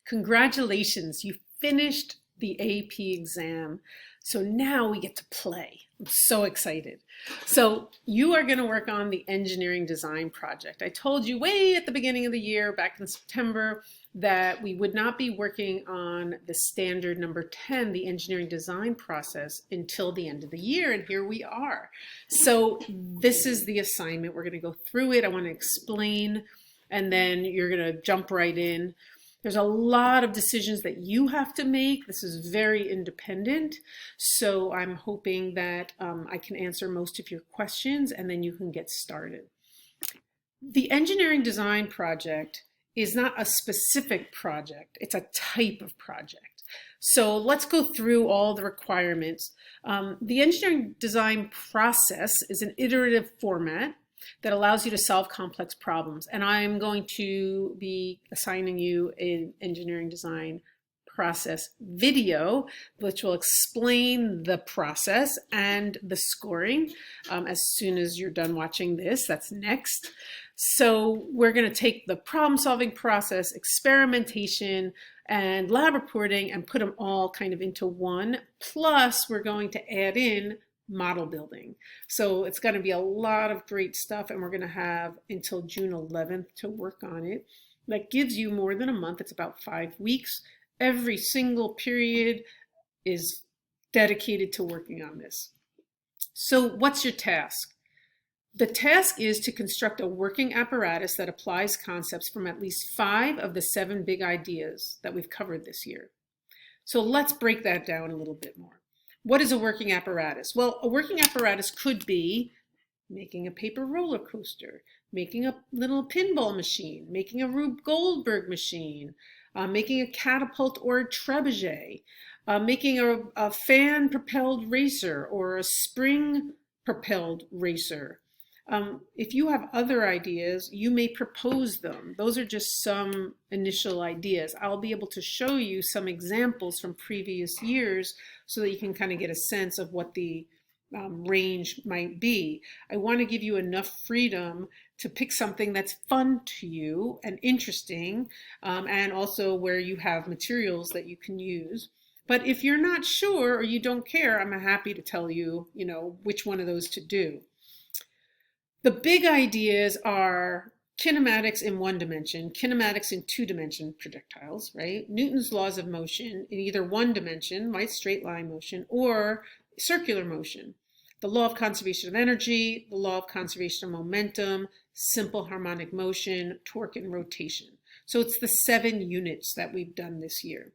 Congratulations, you finished the AP exam. So now we get to play. I'm so excited. So you are going to work on the engineering design project. I told you way at the beginning of the year, back in September, that we would not be working on the standard number 10, the engineering design process, until the end of the year. And here we are. So this is the assignment. We're going to go through it. I want to explain, and then you're going to jump right in. There's a lot of decisions that you have to make. This is very independent. So I'm hoping that I can answer most of your questions and then you can get started. The engineering design project is not a specific project. It's a type of project. So let's go through all the requirements. The engineering design process is an iterative format that allows you to solve complex problems. And I'm going to be assigning you an engineering design process video, which will explain the process and the scoring as soon as you're done watching this. That's next. So we're going to take the problem-solving process, experimentation, and lab reporting and put them all kind of into one. Plus, we're going to add in model building. So it's going to be a lot of great stuff, and we're going to have until June 11th to work on it. That gives you more than a month. It's about 5 weeks. Every single period is dedicated to working on this. So what's your task? The task is to construct a working apparatus that applies concepts from at least 5 of the 7 big ideas that we've covered this year. So let's break that down a little bit more. What is a working apparatus? Well, a working apparatus could be making a paper roller coaster, making a little pinball machine, making a Rube Goldberg machine, making a catapult or a trebuchet, making a fan-propelled racer or a spring-propelled racer. If you have other ideas, you may propose them. Those are just some initial ideas. I'll be able to show you some examples from previous years so that you can kind of get a sense of what the range might be. I want to give you enough freedom to pick something that's fun to you and interesting, and also where you have materials that you can use. But if you're not sure or you don't care, I'm happy to tell you, which one of those to do. The big ideas are kinematics in 1 dimension, kinematics in 2-dimension projectiles, right? Newton's laws of motion in either 1 dimension, right, straight line motion, or circular motion. The law of conservation of energy, the law of conservation of momentum, simple harmonic motion, torque and rotation. So it's the 7 units that we've done this year.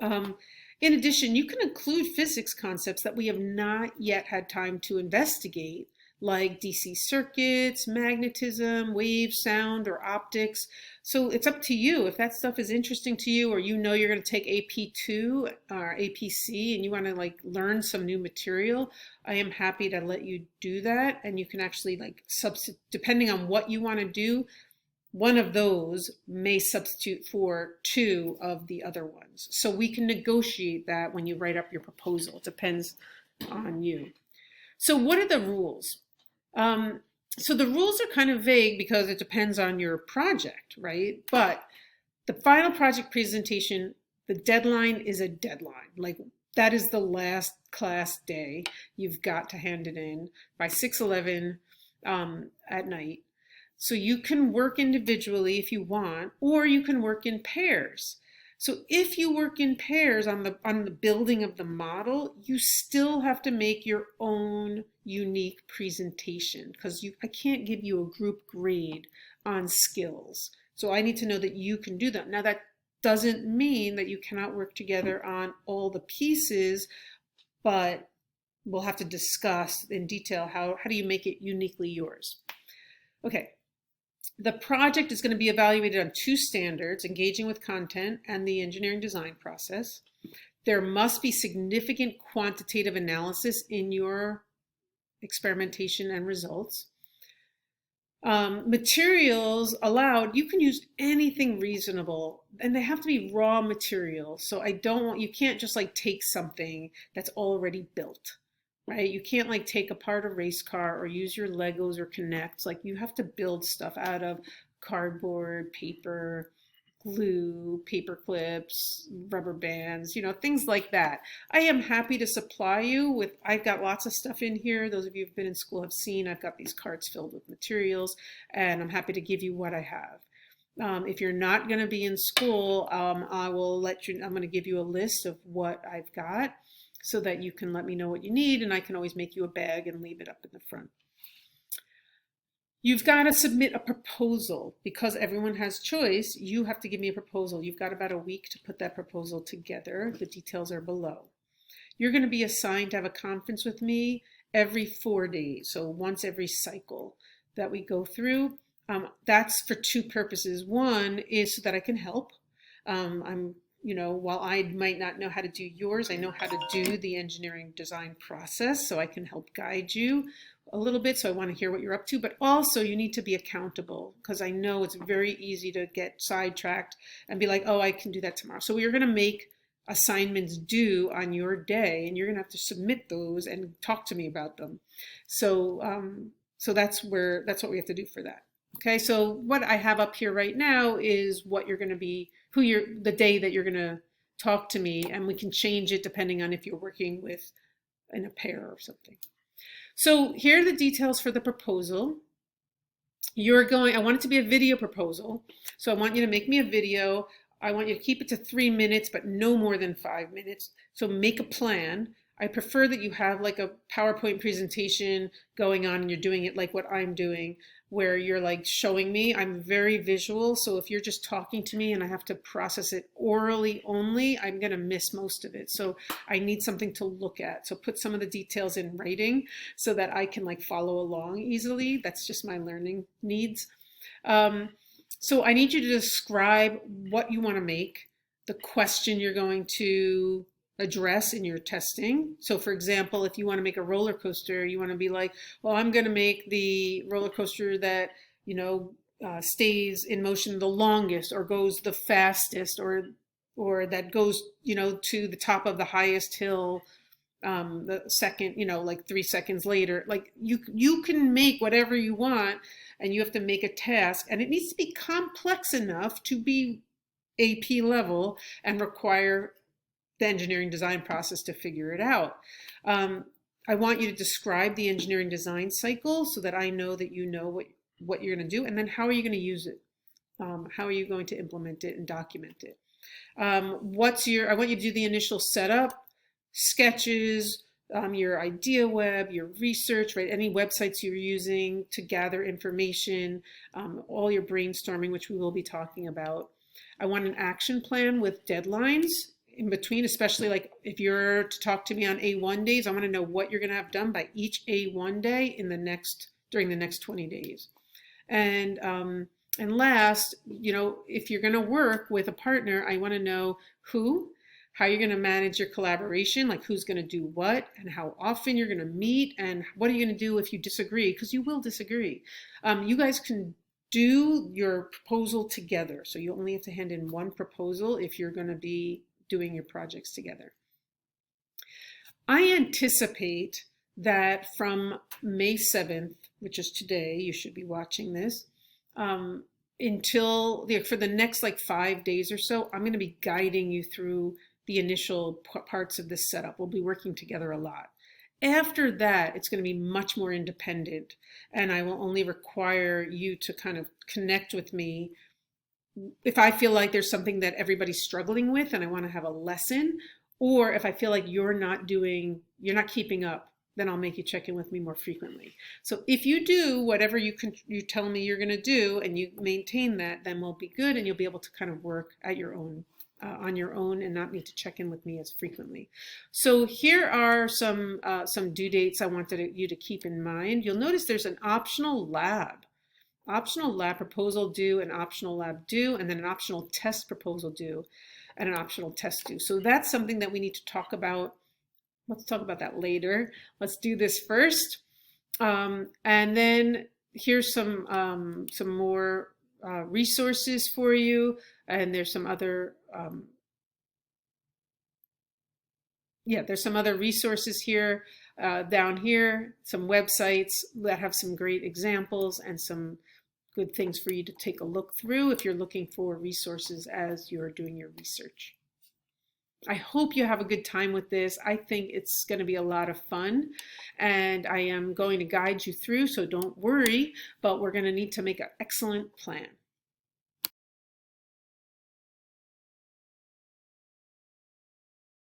In addition, you can include physics concepts that we have not yet had time to investigate, like DC circuits, magnetism, wave, sound, or optics. So it's up to you. If that stuff is interesting to you, or you're going to take AP2 or APC and you want to learn some new material, I am happy to let you do that. And you can actually depending on what you want to do, one of those may substitute for 2 of the other ones. So we can negotiate that when you write up your proposal. It depends on you. So what are the rules? So the rules are kind of vague because it depends on your project, right? But the final project presentation, the deadline is a deadline. That is the last class day. You've got to hand it in by 6/11 at night. So you can work individually if you want, or you can work in pairs. So if you work in pairs on the building of the model, you still have to make your own unique presentation because I can't give you a group grade on skills. So I need to know that you can do them. Now that doesn't mean that you cannot work together on all the pieces, but we'll have to discuss in detail how do you make it uniquely yours. Okay. The project is going to be evaluated on 2 standards, engaging with content and the engineering design process. There must be significant quantitative analysis in your experimentation and results. Materials allowed, you can use anything reasonable, and they have to be raw materials. So you can't just take something that's already built. Right? You can't take apart a race car or use your Legos or Connect. You have to build stuff out of cardboard, paper, glue, paper clips, rubber bands, things like that. I am happy to supply you with, I've got lots of stuff in here. Those of you who've been in school have seen I've got these carts filled with materials, and I'm happy to give you what I have. If you're not going to be in school, I will I'm going to give you a list of what I've got so that you can let me know what you need, and I can always make you a bag and leave it up in the front. You've got to submit a proposal. Because everyone has choice, you have to give me a proposal. You've got about a week to put that proposal together. The details are below. You're going to be assigned to have a conference with me every 4 days, so once every cycle that we go through. That's for two purposes. One is so that I can help. While I might not know how to do yours, I know how to do the engineering design process, so I can help guide you a little bit. So I want to hear what you're up to, but also you need to be accountable, because I know it's very easy to get sidetracked and be like, oh, I can do that tomorrow. So we're going to make assignments due on your day, and you're going to have to submit those and talk to me about them. So that's what we have to do for that. Okay, so what I have up here right now is what you're going to be, the day that you're going to talk to me, and we can change it depending on if you're working with in a pair or something. So here are the details for the proposal. I want it to be a video proposal. So I want you to make me a video. I want you to keep it to 3 minutes, but no more than 5 minutes. So make a plan. I prefer that you have like a PowerPoint presentation going on and you're doing it like what I'm doing, where you're like showing me. I'm very visual, so if you're just talking to me and I have to process it orally only, I'm going to miss most of it. So I need something to look at. So put some of the details in writing so that I can like follow along easily. That's just my learning needs. So I need you to describe what you want to make, the question you're going to address in your testing. So for example, if you want to make a roller coaster, you want to be like, well, I'm going to make the roller coaster that, stays in motion the longest or goes the fastest, or that goes, to the top of the highest hill the second, like 3 seconds later. Like you can make whatever you want, and you have to make a task, and it needs to be complex enough to be AP level and require the engineering design process to figure it out. I want you to describe the engineering design cycle so that I know that you know what you're going to do, and then how are you going to use it? How are you going to implement it and document it? I want you to do the initial setup, sketches, your idea web, your research, right? Any websites you're using to gather information, all your brainstorming, which we will be talking about. I want an action plan with deadlines in between, especially like if you're to talk to me on A1 days, I want to know what you're going to have done by each A1 day during the next 20 days. And last, if you're going to work with a partner, I want to know how you're going to manage your collaboration, like who's going to do what and how often you're going to meet, and what are you going to do if you disagree, because you will disagree. You guys can do your proposal together. So you only have to hand in one proposal if you're going to be doing your projects together. I anticipate that from May 7th, which is today, you should be watching this, for the next like 5 days or so, I'm going to be guiding you through the initial parts of this setup. We'll be working together a lot. After that, it's going to be much more independent, and I will only require you to kind of connect with me if I feel like there's something that everybody's struggling with and I want to have a lesson, or if I feel like you're not keeping up, then I'll make you check in with me more frequently. So if you do whatever you tell me you're going to do and you maintain that, then we'll be good, and you'll be able to kind of work at your own, on your own, and not need to check in with me as frequently. So here are some due dates I wanted you to keep in mind. You'll notice there's an optional lab proposal due, an optional lab due, and then an optional test proposal due, and an optional test due. So that's something that we need to talk about. Let's talk about that later. Let's do this first. And then here's some more resources for you. And there's some other, there's some other resources here, down here, some websites that have some great examples and some good things for you to take a look through if you're looking for resources as you're doing your research. I hope you have a good time with this. I think it's going to be a lot of fun, and I am going to guide you through, so don't worry, but we're going to need to make an excellent plan.